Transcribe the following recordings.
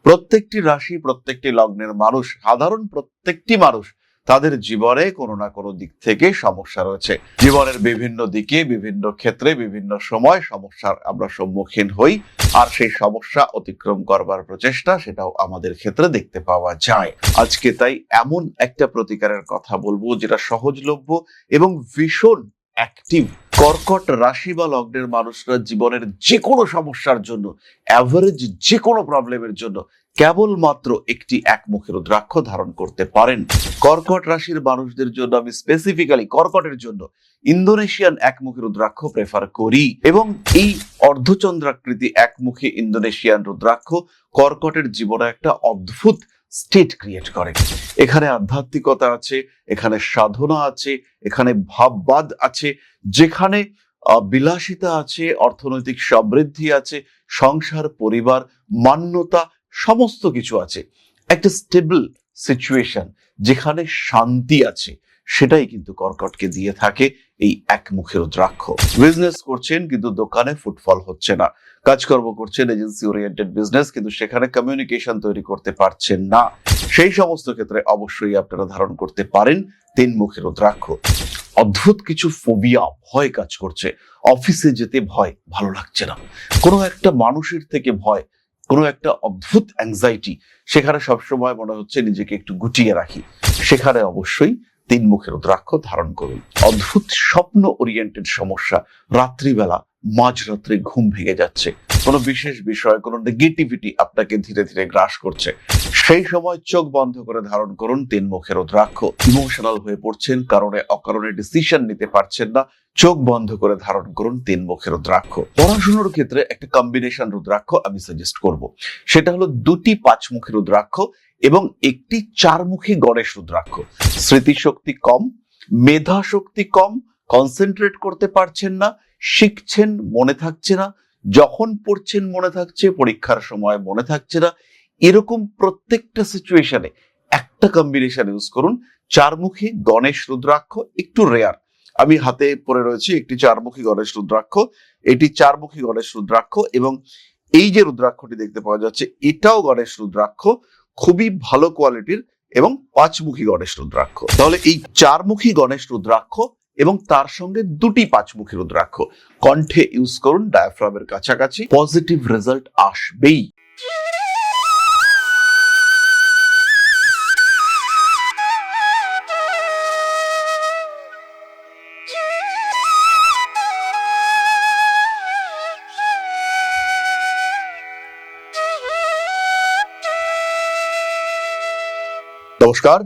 প্রত্যেকটি রাশি, প্রত্যেকটি লগ্নের মানুষ, সাধারণ প্রত্যেকটি মানুষ তাদের জীবনে কোনো না কোনো দিক থেকে সমস্যা রয়েছে। জীবনের বিভিন্ন দিকে, বিভিন্ন ক্ষেত্রে, বিভিন্ন সময় সমস্যার আমরা সম্মুখীন হই, আর সেই সমস্যা অতিক্রম করবার প্রচেষ্টা সেটাও আমাদের ক্ষেত্রে দেখতে পাওয়া যায়। আজকে তাই এমন একটা প্রতিকারের কথা বলবো যেটা সহজলভ্য এবং ভীষণ অ্যাক্টিভ। কর্কট রাশি বা লগ্নের মানুষরা জীবনের যে কোনো সমস্যার জন্য, অ্যাভারেজ যে কোনো প্রবলেমের জন্য কেবলমাত্র একটি একমুখী রুদ্রাক্ষ ধারণ করতে পারেন। কর্কট রাশির মানুষদের জন্য আমি স্পেসিফিক্যালি কর্কটের জন্য ইন্দোনেশিয়ান একমুখী রুদ্রাক্ষ প্রেফার করি, এবং এই অর্ধচন্দ্রাকৃতি একমুখী ইন্দোনেশিয়ান রুদ্রাক্ষ কর্কটের জীবনে একটা অদ্ভুত স্টেট ক্রিয়েট করে। এখানে আধ্যাত্মিকতা আছে, এখানে সাধনা আছে, এখানে ভাববাদ আছে, যেখানে বিলাসিতা আছে, অর্থনৈতিক সমৃদ্ধি আছে, সংসার, পরিবার, মান্যতা, সমস্ত কিছু আছে। একটা স্টেবল সিচুয়েশন যেখানে শান্তি আছে, সেটাই কিন্তু কর্কটকে দিয়ে থাকে এই একমুখী রুদ্রাক্ষ। বিজনেস করছেন কিন্তু দোকানে ফুটফল হচ্ছে না, কাজকর্ম করছেন এজেন্সি ওরিয়েন্টেড বিজনেস কিন্তু সেখানে কমিউনিকেশন তৈরি করতে পারছেন না, সেই সমস্ত ক্ষেত্রে অবশ্যই আপনারা ধারণ করতে পারেন তিনমুখী রুদ্রাক্ষ। অদ্ভুত কিছু ফোবিয়া, ভয় কাজ করছে, অফিসে যেতে ভয়, ভালো লাগছে না, কোনো একটা মানুষের থেকে ভয়, কোনো একটা অদ্ভুত অ্যাংজাইটি, সেখানে সবসময় মনে হচ্ছে নিজেকে একটু গুটিয়ে রাখি, সেখানে অবশ্যই তিনমুখী রুদ্রাক্ষ ধারণ করুন। অদ্ভুত স্বপ্ন ওরিয়েন্টেড সমস্যা, রাত্রিবেলা মাঝরাত্রে ঘুম ভেঙে যাচ্ছে, কোনো বিশেষ বিষয়, কোনো নেগেটিভিটি আপনাকে ধীরে ধীরে গ্রাস করছে, সেই সময় চোখ বন্ধ করে ধারণ করুন তিনমুখী রুদ্রাক্ষ। ইমোশনাল হয়ে পড়ছেন, কারণে অকারণে ডিসিশন নিতে পারছেন না, চোখ বন্ধ করে ধারণ করুন তিনমুখী রুদ্রাক্ষ। পড়াশোনার ক্ষেত্রে একটা কম্বিনেশন রুদ্রাক্ষ আমি সাজেস্ট করব, সেটা হলো দুটি পাঁচমুখী রুদ্রাক্ষ এবং একটি চারমুখী গণেশ রুদ্রাক্ষ। স্মৃতিশক্তি কম, মেধা শক্তি কম, কনসেন্ট্রেট করতে পারছেন না, শিখছেন মনে থাকছে না, যখন পড়ছেন মনে থাকছে, পরীক্ষার সময় মনে থাকছে না, এরকম প্রত্যেকটা সিচুয়েশনে একটা কম্বিনেশন ইউজ করুন। চারমুখী গণেশ রুদ্রাক্ষ একটু রেয়ার, আমি হাতে পরে রয়েছি একটি চারমুখী গণেশ রুদ্রাক্ষ। এটি চারমুখী গণেশ রুদ্রাক্ষ, এবং এই যে রুদ্রাক্ষটি দেখতে পাওয়া যাচ্ছে এটাও গণেশ রুদ্রাক্ষ, খুবই ভালো কোয়ালিটির এবং পাঁচমুখী গণেশ রুদ্রাক্ষ। তাহলে এই চারমুখী গণেশ রুদ্রাক্ষ এবং তার সঙ্গে দুটি পাঁচমুখী রুদ্রাক্ষ কণ্ঠে ইউজ করুন, ডায়াফ্রামের কাছাকাছি, পজিটিভ রেজাল্ট আসবেই। নমস্কার,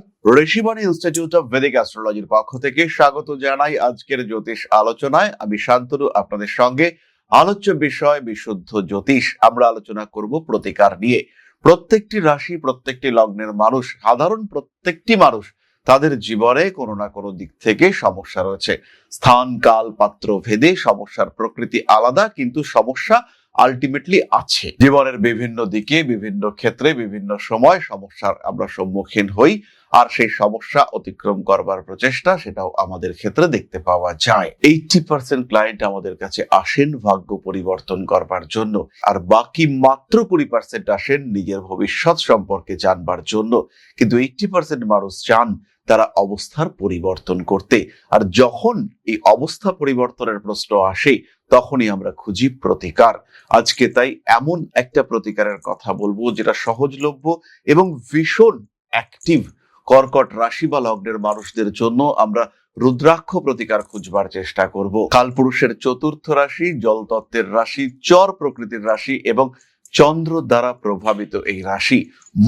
ঋষিবাণী ইনস্টিটিউট অফ ভেদিক অ্যাস্ট্রোলজির পক্ষ থেকে স্বাগত জানাই আজকের জ্যোতিষ আলোচনায়। আমি শান্তনু আপনাদের সঙ্গে। আলোচ্য বিষয় বিশুদ্ধ জ্যোতিষ। আমরা আলোচনা করব প্রতিকার নিয়ে। প্রত্যেকটি রাশি, প্রত্যেকটি লগ্নের মানুষ, সাধারণ প্রত্যেকটি মানুষ তাদের জীবনে কোনো না কোনো দিক থেকে সমস্যা রয়েছে। স্থান, কাল, পাত্র ভেদে সমস্যার প্রকৃতি আলাদা, কিন্তু সমস্যা আলটিমেটলি আছে। জীবনের বিভিন্ন দিকে, বিভিন্ন ক্ষেত্রে, বিভিন্ন সময় সমস্যার আমরা সম্মুখীন হই, আর সেই সমস্যা অতিক্রম করবার প্রচেষ্টা সেটাও আমাদের ক্ষেত্রে দেখতে পাওয়া যায়। 80% ক্লায়েন্ট আমাদের কাছে আসেন ভাগ্য পরিবর্তন করবার জন্য, আর বাকি মাত্র 20% আসেন নিজের ভবিষ্যৎ সম্পর্কে জানবার জন্য। কিন্তু 80% মানুষ চান তারা অবস্থার পরিবর্তন করতে, আর যখন এই অবস্থা পরিবর্তনের প্রশ্ন আসে তখনই আমরা খুঁজি প্রতিকার। আজকে তাই এমন একটা প্রতিকারের কথা বলবো যেটা সহজলভ্য এবং ভীষণ অ্যাক্টিভ। কর্কট রাশি বা লগ্নের মানুষদের জন্য আমরা রুদ্রাক্ষ প্রতিকার খুঁজবার চেষ্টা করব। কালপুরুষের চতুর্থ রাশি, জলতত্ত্বের রাশি, চর প্রকৃতির রাশি এবং চন্দ্র দ্বারা প্রভাবিত এই রাশি।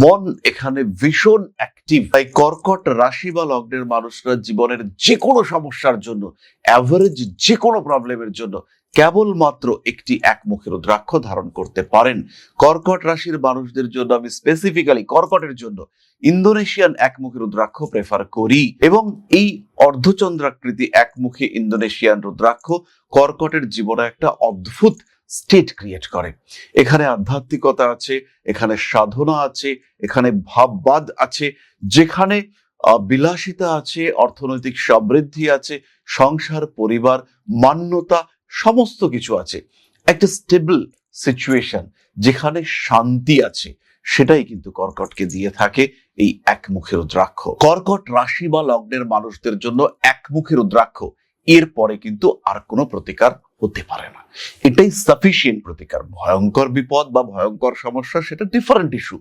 মন এখানে ভীষণ অ্যাক্টিভ। তাই কর্কট রাশি বা লগ্নের মানুষরা জীবনের যে কোনো সমস্যার জন্য, অ্যাভারেজ যে কোনো প্রবলেমের জন্য কেবলমাত্র একটি একমুখী রুদ্রাক্ষ ধারণ করতে পারেন। কর্কট রাশির মানুষদের জন্য আমি স্পেসিফিক্যালি কর্কটের জন্য ইন্দোনেশিয়ান একমুখী রুদ্রাক্ষ প্রেফার করি, এবং এই অর্ধচন্দ্রাকৃতি একমুখী ইন্দোনেশিয়ান রুদ্রাক্ষ কর্কটের জীবনে একটা অদ্ভুত স্টেট ক্রিয়েট করে। এখানে আধ্যাত্মিকতা আছে, এখানে সাধনা আছে, এখানে ভাববাদ আছে, যেখানে বিলাসিতা আছে, অর্থনৈতিক সমৃদ্ধি আছে, সংসার, পরিবার, মান্যতা, সমস্ত কিছু আছে। একটা স্টেবল সিচুয়েশন যেখানে শান্তি আছে, সেটাই কিন্তু কর্কটকে দিয়ে থাকে এই একমুখী রুদ্রাক্ষ। কর্কট রাশি বা লগ্নের মানুষদের জন্য একমুখী রুদ্রাক্ষ এরপরে কিন্তু আর কোনো প্রতিকার হতে পারে না, এটাই সাফিসিয়েন্ট প্রতিকার। ভয়ঙ্কর বিপদ বা ভয়ঙ্কর সমস্যা সেটা ডিফারেন্ট ইস্যু,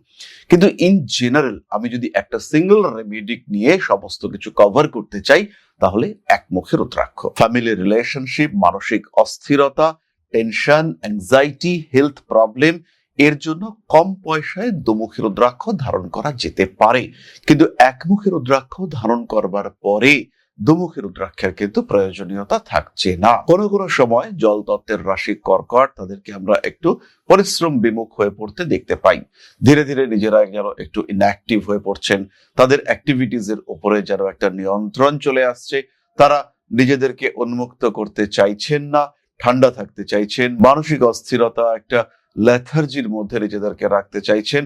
কিন্তু ইন জেনারেল আমি যদি একটা সিঙ্গেল রেমেডি নিয়ে সমস্ত কিছু কভার করতে চাই তাহলে একমুখী রুদ্রাক্ষ। ফ্যামিলি রিলেশনশিপ, মানসিক অস্থিরতা, টেনশন, অ্যাংজাইটি, হেলথ প্রবলেম, এর জন্য কম পয়সায় দুমুখী রুদ্রাক্ষ ধারণ করা যেতে পারে, কিন্তু একমুখী রুদ্রাক্ষ ধারণ করবার পরে দুমুখী রুদ্রাক্ষের কিন্তু প্রয়োজনীয়তা থাকছে না। কোনো কোনো সময় জল তত্ত্বের রাশি কর্কট, তাদেরকে আমরা একটু পরিশ্রম বিমুখ হয়ে পড়তে দেখতে পাই। ধীরে ধীরে নিজেরা যেন একটু ইনঅ্যাক্টিভ হয়ে পড়ছেন, তাদের অ্যাক্টিভিটিজ এর উপরে যেন একটা নিয়ন্ত্রণ চলে আসছে, তারা নিজেদেরকে উন্মুক্ত করতে চাইছেন না, ঠান্ডা থাকতে চাইছেন, মানসিক অস্থিরতা, একটা লেথার্জির মধ্যে নিজেদেরকে রাখতে চাইছেন।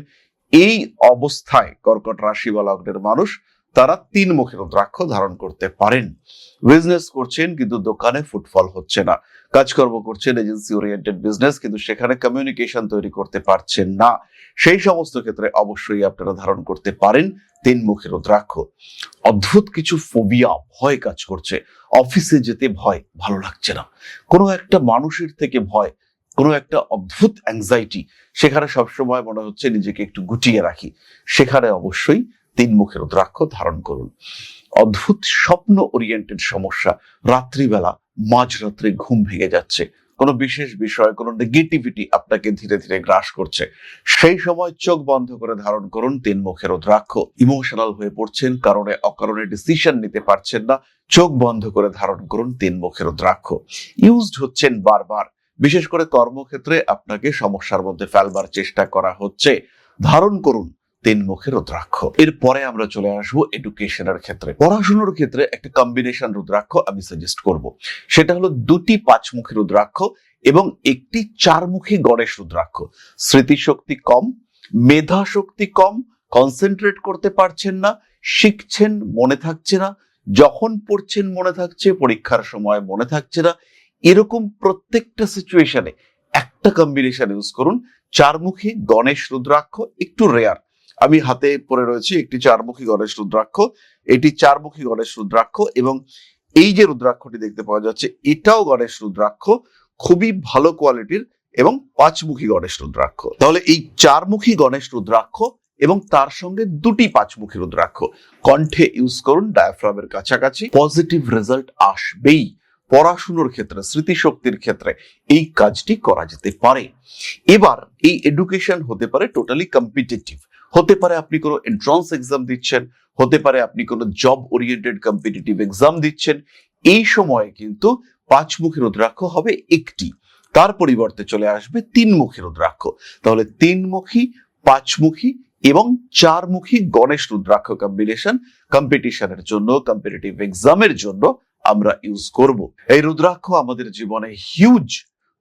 এই অবস্থায় কর্কট রাশি বা লগ্নের মানুষ তারা তিনমুখী রুদ্রাক্ষ ধারণ করতে পারেন। বিজনেস করছেন কিন্তু দোকানে ফুটফল হচ্ছে না, কাজকর্ম করছেন এজেন্সি ওরিয়েন্টেড বিজনেস কিন্তু সেখানে কমিউনিকেশন তৈরি করতে পারছেন না, সেই সমস্ত ক্ষেত্রে অবশ্যই আপনারা ধারণ করতে পারেন তিনমুখী রুদ্রাক্ষ। অদ্ভুত কিছু ফোবিয়া, ভয় কাজ করছে, অফিসে যেতে ভয়, ভালো লাগছে না, কোনো একটা মানুষের থেকে ভয়, কোনো একটা অদ্ভুত অ্যাংজাইটি, সেখানে সবসময় মনে হচ্ছে নিজেকে একটু গুটিয়ে রাখি, সেখানে অবশ্যই তিনমুখী রুদ্রাক্ষ ধারণ করুন। অদ্ভুত স্বপ্ন ওরিয়েন্টেড সমস্যা, রাত্রিবেলা মাঝরাত্রে ঘুম ভেঙে যাচ্ছে, কোনো বিশেষ বিষয়, কোনো নেগেটিভিটি আপনাকে ধীরে ধীরে গ্রাস করছে, সেই সময় চোখ বন্ধ করে ধারণ করুন তিনমুখী রুদ্রাক্ষ। ইমোশনাল হয়ে পড়ছেন, কারণে অকারণে ডিসিশন নিতে পারছেন না, চোখ বন্ধ করে ধারণ করুন তিনমুখী রুদ্রাক্ষ। ইউজড হচ্ছেন বারবার, বিশেষ করে কর্মক্ষেত্রে আপনাকে সমস্যার মধ্যে ফেলবার চেষ্টা করা হচ্ছে, ধারণ করুন তিনমুখী রুদ্রাক্ষ। এরপরে আমরা চলে আসবো এডুকেশনের ক্ষেত্রে। পড়াশোনার ক্ষেত্রে একটা কম্বিনেশন রুদ্রাক্ষ আমি সাজেস্ট করব, সেটা হলো দুটি পাঁচমুখী রুদ্রাক্ষ এবং একটি চারমুখী গণেশ রুদ্রাক্ষ। স্মৃতিশক্তি কম, মেধা শক্তি কম, কনসেন্ট্রেট করতে পারছেন না, শিখছেন মনে থাকছে না, যখন পড়ছেন মনে থাকছে, পরীক্ষার সময় মনে থাকছে না, এরকম প্রত্যেকটা সিচুয়েশনে একটা কম্বিনেশন ইউজ করুন চারমুখী গণেশ রুদ্রাক্ষ। একটু রেয়ার, আমি হাতে পরে রয়েছে একটি চারমুখী গণেশ রুদ্রাক্ষ, এটি চারমুখী গণেশ রুদ্রাক্ষ এবং এই যে রুদ্রাক্ষটি দেখতে পাওয়া যাচ্ছে এটাও গণেশ রুদ্রাক্ষ, খুবই ভালো কোয়ালিটির এবং পাঁচমুখী গণেশ রুদ্রাক্ষ। তাহলে এই চারমুখী গণেশ রুদ্রাক্ষ এবং তার সঙ্গে দুটি পাঁচমুখী রুদ্রাক্ষ কণ্ঠে ইউজ করুন, ডায়াফ্রামের কাছাকাছি, পজিটিভ রেজাল্ট আসবেই। পড়াশোনার ক্ষেত্রে, স্মৃতিশক্তির ক্ষেত্রে এই কাজটি করা যেতে পারে। এবার এই এডুকেশন হতে পারে টোটালি কম্পিটিটিভ, হতে পারে আপনি কোনো এন্ট্রান্স এক্সাম দিচ্ছেন, হতে পারে আপনি কোনো জব ওরিয়েন্টেড কম্পিটিটিভ এক্সাম দিচ্ছেন, এই সময়ে কিন্তু পাঁচমুখী রুদ্রাক্ষ হবে একটি, তার পরিবর্তে চলে আসবে তিনমুখী রুদ্রাক্ষ। তাহলে তিনমুখী, পাঁচমুখী এবং চারমুখী গণেশ রুদ্রাক্ষ কম্বিনেশন কম্পিটিশনের জন্য, কম্পিটিটিভ এক্সামের জন্য আমরা ইউজ করব। এই রুদ্রাক্ষ আমাদের জীবনে হিউজ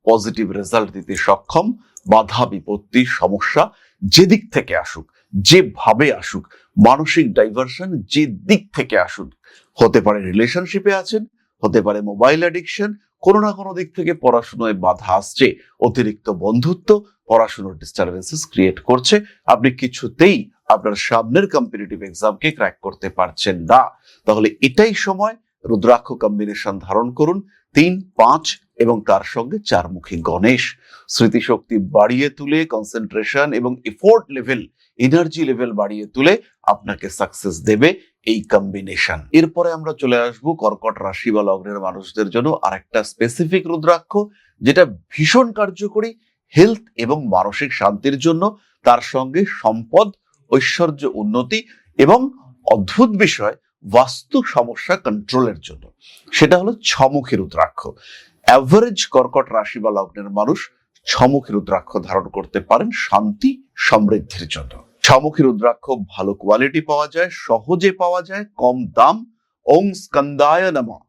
পজিটিভ রেজাল্ট দিতে সক্ষম। বাধা বিপত্তি সমস্যা যেদিক থেকে আসুক, যেভাবে আসুক, মানসিক ডাইভারশন যে দিক থেকে আসুক, হতে পারে রিলেশনশিপে আছেন, হতে পারে মোবাইল অ্যাডিকশন, কোনো না কোনো দিক থেকে পড়াশোনায় বাধা আসছে, অতিরিক্ত বন্ধুত্ব পড়াশোনার ডিস্টারবেন্সেস ক্রিয়েট করছে, আপনি কিছুতেই আপনার সামনের কম্পিটিটিভ এক্সামকে ক্র্যাক করতে পারছেন না, তাহলে এটাই সময় রুদ্রাক্ষ কম্বিনেশন ধারণ করুন 3, 5 এবং তার সঙ্গে চারমুখী গণেশ। স্মৃতিশক্তি বাড়িয়ে তুলে, কনসেন্ট্রেশন এবং এফোর্ট লেভেল, এনার্জি লেভেল বাড়িয়ে তুলে আপনাকে সাকসেস দেবে এই কম্বিনেশন। এরপরে আমরা চলে আসবো কর্কট রাশি বা লগ্নের মানুষদের জন্য আরেকটা স্পেসিফিক রুদ্রাক্ষ, যেটা ভীষণ কার্যকরী হেলথ এবং মানসিক শান্তির জন্য, তার সঙ্গে সম্পদ, ঐশ্বর্য, উন্নতি এবং অদ্ভুত বিষয় বাস্তু সমস্যা কন্ট্রোলের জন্য, সেটা হলো ছমুখী রুদ্রাক্ষ। অ্যাভারেজ কর্কট রাশি বা লগ্নের মানুষ ছমুখী রুদ্রাক্ষ ধারণ করতে পারেন শান্তি সমৃদ্ধির জন্য। ছমুখী রুদ্রাক্ষ ভালো কোয়ালিটি পাওয়া যায়, সহজে পাওয়া যায়, কম দাম। ওং স্কন্দায় নমঃ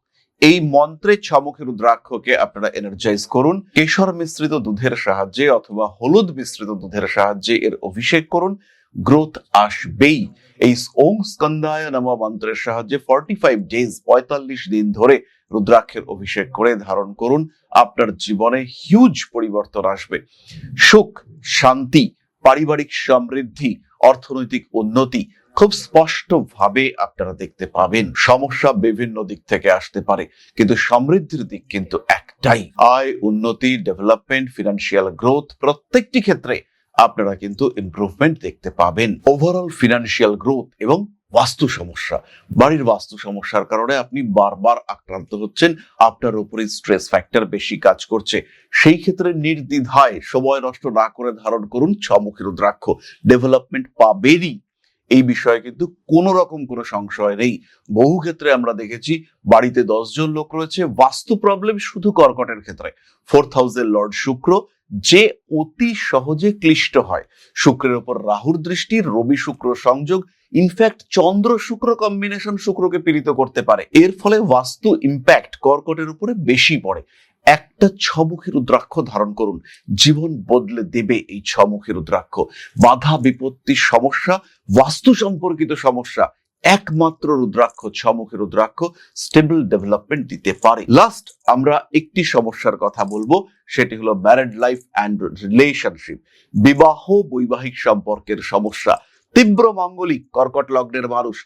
এই মন্ত্রে ছমুখী রুদ্রাক্ষকে আপনারা এনার্জাইজ করুন, কেশর মিশ্রিত দুধের সাহায্যে অথবা হলুদ মিশ্রিত দুধের সাহায্যে এর অভিষেক করুন, গ্রোথ আসবেই। এই ওং স্কন্দায় নমঃ মন্ত্রের সাহায্যে 45 ডেজ 45 দিন ধরে রুদ্রাক্ষের অভিষেক করে ধারণ করুন, আপনার জীবনে হিউজ পরিবর্তন আসবে। সুখ, শান্তি, পারিবারিক সমৃদ্ধি, অর্থনৈতিক উন্নতি খুব স্পষ্টভাবে আপনারা দেখতে পাবেন। সমস্যা বিভিন্ন দিক থেকে আসতে পারে, কিন্তু সমৃদ্ধির দিক কিন্তু একটাই। আয়, উন্নতি, ডেভেলপমেন্ট, ফিনান্সিয়াল গ্রোথ, প্রত্যেকটি ক্ষেত্রে আপনারা কিন্তু ইমপ্রুভমেন্ট দেখতে পাবেন। ওভারঅল ফিনান্সিয়াল গ্রোথ এবং বাস্তু সমস্যা, বাড়ির বাস্তু সমস্যার কারণে আপনি বারবার আক্রান্ত হচ্ছেন, আপনার উপরে স্ট্রেস ফ্যাক্টর বেশি কাজ করছে, সেই ক্ষেত্রে নির্দ্বিধায় সময় নষ্ট না করে ধারণ করুন ছমুখী রুদ্রাক্ষ। ডেভেলপমেন্ট পাবেনই, এই বিষয়ে কিন্তু কোনো রকম কোনো সংশয় নেই। বহু ক্ষেত্রে আমরা দেখেছি বাড়িতে 10 জন লোক রয়েছে, বাস্তু প্রবলেম শুধু কর্কটের ক্ষেত্রে। 4th হাউসের লর্ড শুক্র, যে অতি সহজে ক্লিষ্ট হয়। শুক্রের উপর রাহুর দৃষ্টি, রবি শুক্র সংযোগ, ইনফ্যাক্ট চন্দ্র শুক্র কম্বিনেশন শুক্রকে পীড়িত করতে পারে। এর ফলে বাস্তু ইম্প্যাক্ট কর্কটের উপরে বেশি পড়ে। একটা ছমুখী রুদ্রাক্ষ ধারণ করুন, জীবন বদলে দেবে এই ছমুখী রুদ্রাক্ষ। বাধা বিপত্তি সমস্যা, বাস্তু সম্পর্কিত সমস্যা, একমাত্র রুদ্রাক্ষ, ছমুখী রুদ্রাক্ষ স্টেবল ডেভেলপমেন্ট দিতে পারে। লাস্ট আমরা একটি সমস্যার কথা বলবো, সেটি হলো ম্যারিড লাইফ অ্যান্ড রিলেশনশিপ, বিবাহ বৈবাহিক সম্পর্কের সমস্যা। তীব্র মাঙ্গলিক কর্কট লগ্নের মানুষ,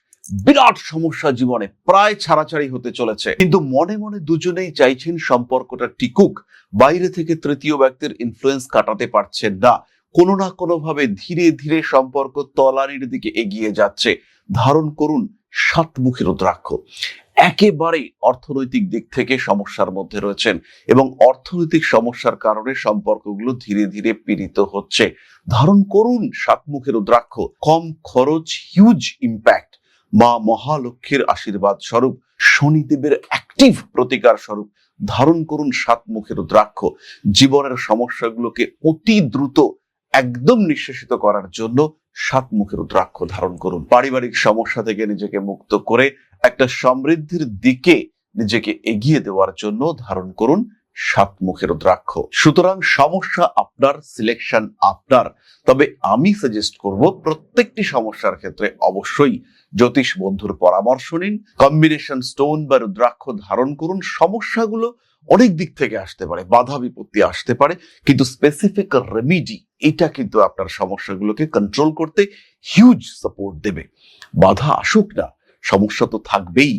বিরাট সমস্যা জীবনে, প্রায় ছাড়াছাড়ি হতে চলেছে, কিন্তু মনে মনে দুজনেই চাইছেন সম্পর্কটা টিকুক। বাইরে থেকে তৃতীয় ব্যক্তির ইনফ্লুয়েন্স কাটাতে পারছেন না, কোনো না কোনো ভাবে ধীরে ধীরে সম্পর্ক তলানির দিকে এগিয়ে যাচ্ছে। ধারণ করুন সাতমুখী রুদ্রাক্ষ। একেবারে অর্থনৈতিক দিক থেকে সমস্যার মধ্যে রয়েছেন এবং অর্থনৈতিক সমস্যার কারণে সম্পর্কগুলো ধীরে ধীরে পীড়িত হচ্ছে, ধারণ করুন সাতমুখী রুদ্রাক্ষ। কম খরচ, হিউজ ইম্প্যাক্ট। মা মহালক্ষ্মীর আশীর্বাদ স্বরূপ, শনিদেবের অ্যাক্টিভ প্রতিকার স্বরূপ ধারণ করুন সাতমুখী রুদ্রাক্ষ। জীবনের সমস্যাগুলোকে অতি দ্রুত একদম নিঃশেষিত করার জন্য সাতমুখী রুদ্রাক্ষ ধারণ করুন। পারিবারিক সমস্যা থেকে নিজেকে মুক্ত করে একটা সমৃদ্ধির দিকে নিজেকে এগিয়ে দেওয়ার জন্য ধারণ করুন সাতমুখী রুদ্রাক্ষ। সুতরাং সমস্যা আপনার, সিলেকশন আপনার, তবে আমি সাজেস্ট করব প্রত্যেকটি সমস্যার ক্ষেত্রে অবশ্যই জ্যোতিষ বন্ধুর পরামর্শ নিন, কম্বিনেশন স্টোন বা রুদ্রাক্ষ ধারণ করুন। সমস্যাগুলো অনেক দিক থেকে আসতে পারে, বাধা বিপত্তি আসতে পারে, কিন্তু স্পেসিফিক রেমিডি এটা কিন্তু আপনার সমস্যাগুলোকে কন্ট্রোল করতে হিউজ সাপোর্ট দেবে। বাধা আসুক না, সমস্যা তো থাকবেই,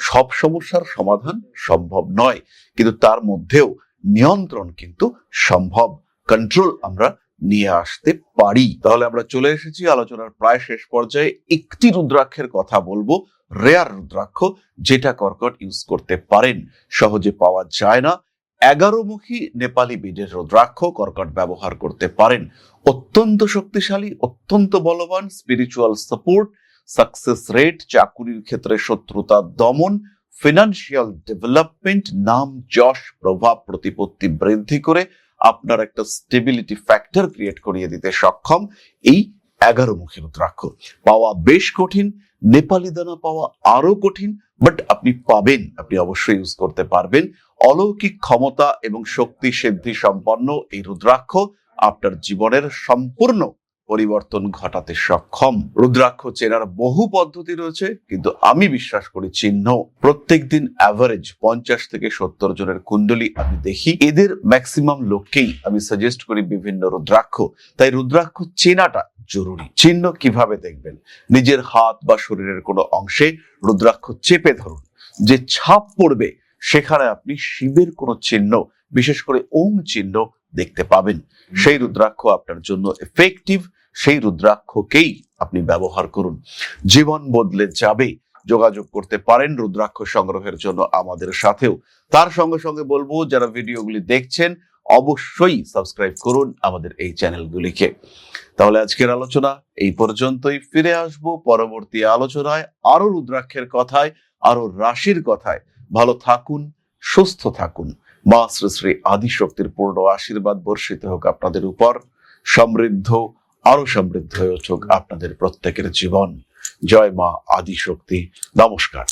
সব সমস্যার সমাধান সম্ভব নয়, কিন্তু তার মধ্যেও নিয়ন্ত্রণ কিন্তু সম্ভব, কন্ট্রোল আমরা নিয়ে আসতে পারি। তাহলে আমরা চলে এসেছি আলোচনার প্রায় শেষ পর্যায়ে। একটি রুদ্রাক্ষের কথা বলবো, রেয়ার রুদ্রাক্ষ, যেটা কর্কট ইউজ করতে পারেন, সহজে পাওয়া যায় না। 11মুখী নেপালি বীজের রুদ্রাক্ষ কর্কট ব্যবহার করতে পারেন। অত্যন্ত শক্তিশালী, অত্যন্ত বলবান, স্পিরিচুয়াল সাপোর্ট, সাকসেস রেট, চাকুরির ক্ষেত্রে শত্রুতা দমন, ফিনান্সিয়াল ডেভেলপমেন্ট, নাম যশ প্রভাব প্রতিপত্তি বৃদ্ধি করে আপনার একটা স্টেবিলিটি ফ্যাক্টর ক্রিয়েট করিয়ে দিতে সক্ষম এই 11মুখী রুদ্রাক্ষ। পাওয়া বেশ কঠিন, নেপালি দানা পাওয়া আরো কঠিন, বাট আপনি পাবেন, আপনি অবশ্যই ইউজ করতে পারবেন। অলৌকিক ক্ষমতা এবং শক্তি সিদ্ধি সম্পন্ন এই রুদ্রাক্ষ আপনার জীবনের সম্পূর্ণ পরিবর্তন ঘটাতে সক্ষম। রুদ্রাক্ষ চেনার বহু পদ্ধতি রয়েছে, কিন্তু আমি বিশ্বাস করি চিহ্ন। প্রত্যেকদিন অ্যাভারেজ 50 থেকে 70 জনের কুণ্ডলী আমি দেখি, এদের ম্যাক্সিমাম লোককেই আমি সাজেস্ট করি বিভিন্ন রুদ্রাক্ষ। তাই রুদ্রাক্ষ চেনাটা জরুরি। চিহ্ন কিভাবে দেখবেন? নিজের হাত বা শরীরের কোনো অংশে রুদ্রাক্ষ চেপে ধরুন, যে ছাপ পড়বে সেখানে আপনি শিবের কোনো চিহ্ন, বিশেষ করে ওম চিহ্ন দেখতে পাবেন। সেই রুদ্রাক্ষ আপনার জন্য এফেক্টিভ, সেই রুদ্রাক্ষকেই আপনি ব্যবহার করুন, জীবন বদলে যাবে। যোগাযোগ করতে পারেন রুদ্রাক্ষ সংগ্রহের জন্য আমাদের সাথেও। তার সঙ্গে সঙ্গে বলবো, যারা ভিডিওগুলি দেখছেন অবশ্যই সাবস্ক্রাইব করুন আমাদের এই চ্যানেলগুলিকে। তাহলে আজকের আলোচনা এই পর্যন্তই। ফিরে আসবো পরবর্তী আলোচনায়, আরো রুদ্রাক্ষের কথায়, আরো রাশির কথায়। ভালো থাকুন, সুস্থ থাকুন। মা শ্রী শ্রী আদিশক্তির পূর্ণ আশীর্বাদ বর্ষিত হোক আপনাদের উপর। সমৃদ্ধ, আরো সমৃদ্ধ হয়ে উঠুক আপনাদের প্রত্যেকের জীবন। জয় মা আদিশক্তি। নমস্কার।